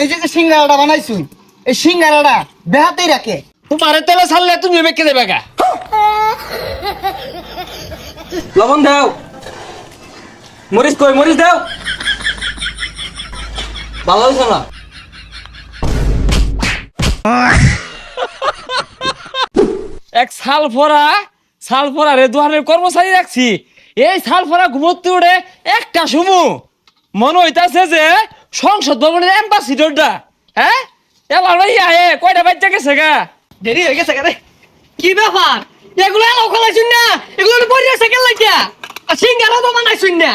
এই যে সিঙ্গারাটা বানাইছুই এই সিঙ্গারাটা বেহাতেই রাখে তোমারে তেলে ছাড়লে তুমি বেঁকে দেবে গা। লবণ দাও, মরিচ কই মরিচ দাও। ভালো হয়েছে না? এক সালফরা রে দুহারের কর্মচারী রাখছি। এই সালফরা ঘুমোতে উঠে একটা সুমু মনে হইতাছে যে সংসদ ভবনের অ্যাম্বাসিডরটা। হ্যাঁ এবার ভাই আয়ে কয়টা বাচ্চা গেছে গা, দেরি হয়ে গেছে রে। কি ব্যাপার এগুলো এলাও খেলাইছুন না, এগুলো বড়ি সাইকেল লাগিয়া আর সিঙ্গারা তো বানাইছুন না।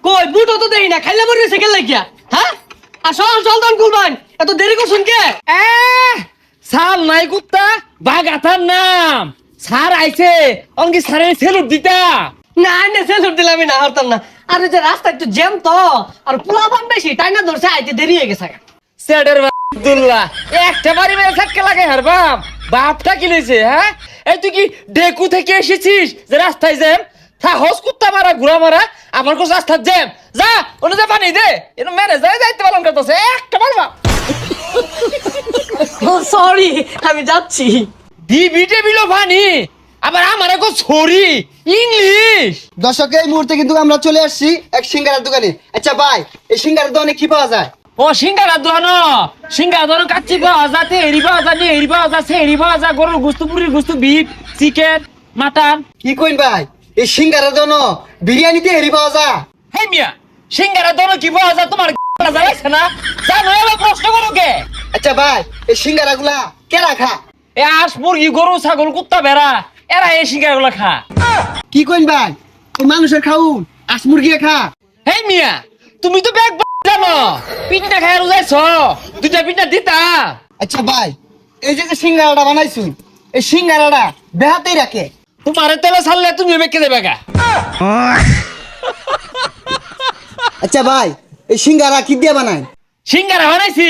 কই বুটো তো দেই না, খাইলে বড়ি সাইকেল লাগিয়া। হ্যাঁ আর চল দন কুলবান, এত দেরি করছুন কে? সাল নাই কুত্তা বাগাতার নাম সার আইছে অঙ্কি সারে সেলুট দিতা। না না সেলুট দিলাম না, হরতাম না। আর এই যে রাস্তা একটু জ্যাম তো আর পোলাপান বেশি তাই না, ধরছে আইতে দেরি হয়ে গেছে। সেডের আব্দুল্লাহ একটা বাড়ি মেরে থাকতে লাগে হার বাপটা কি লইছে? হ্যাঁ এই তুই কি ডেকু থেকে এসেছিস যে রাস্তায় জ্যাম? সাহস কুত্তা মারা ঘুরা মারা আমার কাছে রাস্তার জ্যাম। যা ওনে যা পানি দে, এটা ম্যানেজারে যাইতে পারলাম করতেছে একটা পারবা। সরি আমি যাচ্ছি। দিবি টেবিলও পানি আবার আমার এখন সরি ইংলিশ। দর্শক এই মুহূর্তে কিন্তু আমরা চলে আসছি এক সিঙ্গারার দোকানে। আচ্ছা ভাই এই সিঙ্গারার দোকানে কি পাওয়া যায়? ও সিঙ্গারা দোকান কাচ্চি পাওয়া যাতে এরি পাওয়া যায়, এরি পাওয়া যাচ্ছে, এরি পাওয়া যায়, গরুর গুস্তু, পুরির গুস্তু, বিফ, চিকেন, মাটন। কি কইন ভাই এই সিঙ্গারার দোকানে বিরিয়ানিতে হেরি পাওয়া যায়? হে মিয়া সিঙ্গারা দোকানে কি পাওয়া যায় তোমার জানাইছে না? জানো এবার প্রশ্ন করো কে? আচ্ছা ভাই এই সিঙ্গারা গুলা কে রাখা? এ আস মুরগি, গরু, ছাগল, কুত্তা, ভেড়া এরা এই সিঙ্গারা গুলা খা। কি কইন ভাই এই মানুষের খাউন আস মুরগি খা? হে মিয়া তুমি তো ব্যাগ জানো পিঠা খাই রুজাইছ, দুইটা পিঠা দিতা। আচ্ছা ভাই এই যে সিঙ্গারাটা বানাইছুই এই সিঙ্গারাটা বেহাতেই রাখে তোমারে তেলে ছাড়লে তুমি বেঁকে দেবে গা। আচ্ছা ভাই এই সিঙ্গারা কি দিয়ে বানায়? সিঙ্গারা বানাইছি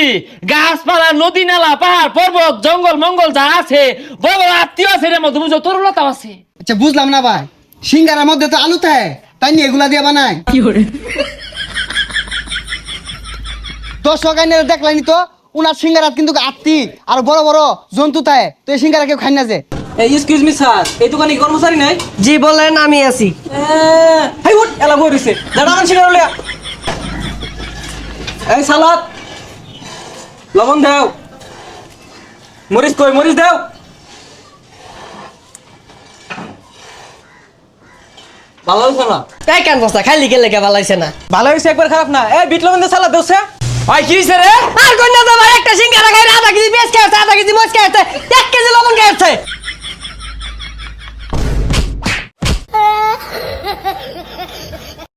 গাছপালা, নদী, নালা, পাহাড়, পর্বত, জঙ্গল মঙ্গল যা আছে, বড় বড় আত্মীয় আছে, এর মধ্যে বুঝো তরুলতাও আছে। আচ্ছা বুঝলাম না ভাই সিঙ্গারার মধ্যে তো আলু থাকে তাই নিয়ে এগুলা দিয়ে বানায়? দর্শক আইনের দেখলানি তো উনার সিঙ্গারাত কিন্তু আত্মি আর বড় বড় জন্তু থাকে, তো এই সিঙ্গারা কেউ খাই না যে। এই এক্সকিউজ মি স্যার, এই দোকানে কি কর্মচারী নাই? জি বলেন, আমি আছি। হাই উঠ এলা বই রইছে দাঁড়া মান সিঙ্গারা লইয়া। এই সালাদ লবণ দাও, মরিচ কই মরিচ দাও। ভালো হয়েছে না? তাই কেন বস্তা খাইলি কে লেগে ভালাইছে না? ভালো হয়েছে একবার খারাপ না। এই বিট লবণ দিয়ে সালাদ দেওছে। ভাই কি হইছে রে? আর কোন না তোমার একটা সিঙ্গারা খাই আধা কেজি বেশ খাইছে, আধা কেজি মজ খাইছে,